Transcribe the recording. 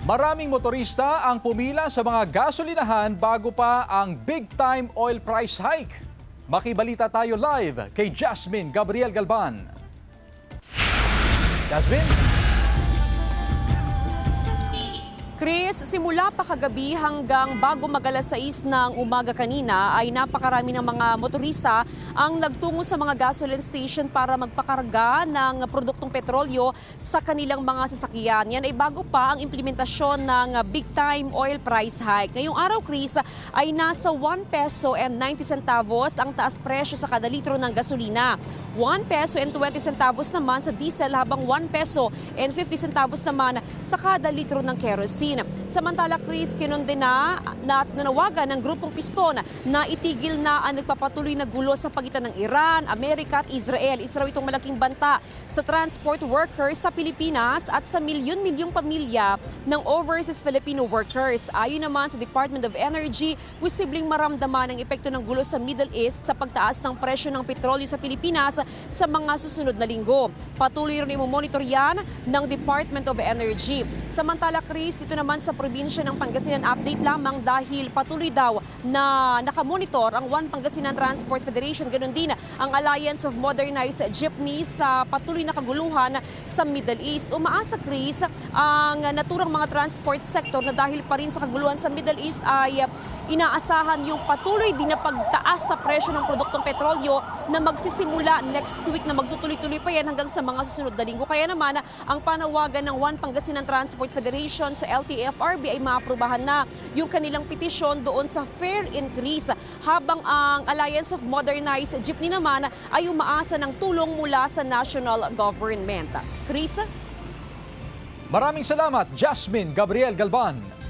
Maraming motorista ang pumila sa mga gasolinahan bago pa ang big-time oil price hike. Makibalita tayo live kay Jasmine Gabriel Galban. Jasmine? Chris, simula pa kagabi hanggang bago mag-alas 6 ng umaga kanina ay napakarami ng mga motorista ang nagtungo sa mga gasoline station para magpakarga ng produktong petrolyo sa kanilang mga sasakyan. Yan ay bago pa ang implementasyon ng big time oil price hike. Ngayong araw, Chris, ay nasa 1 peso and 90 centavos ang taas presyo sa kada litro ng gasolina. 1 peso and 20 centavos naman sa diesel habang 1 peso and 50 centavos naman sa kada litro ng kerosene. Samantala, Chris, kinundin na at nanawagan ng grupong Piston na itigil na ang nagpapatuloy na gulo sa pagitan ng Iran, Amerika at Israel. Isa raw itong malaking banta sa transport workers sa Pilipinas at sa milyon-milyong pamilya ng overseas Filipino workers. Ayon naman sa Department of Energy, posibleng maramdaman ang epekto ng gulo sa Middle East sa pagtaas ng presyo ng petrolyo sa Pilipinas sa mga susunod na linggo. Patuloy rin imomonitor yan ng Department of Energy. Samantala, Chris, dito naman sa probinsya ng Pangasinan, update lamang dahil patuloy daw na nakamonitor ang One Pangasinan Transport Federation. Ganun din ang Alliance of Modernized Jeepneys sa patuloy na kaguluhan sa Middle East. Umaasa, Chris, ang naturang mga transport sector na dahil pa rin sa kaguluhan sa Middle East ay inaasahan yung patuloy din na pagtaas sa presyo ng produktong petrolyo na magsisimula next week na magtutuloy-tuloy pa yan hanggang sa mga susunod na linggo. Kaya naman ang panawagan ng One Pangasinan Transport Federation sa LTFRB ay maaprubahan na yung kanilang petisyon doon sa fare increase, habang ang Alliance of Modernized Jeepney naman ay umaasa ng tulong mula sa national government. Chris? Maraming salamat, Jasmine Gabriel Galban.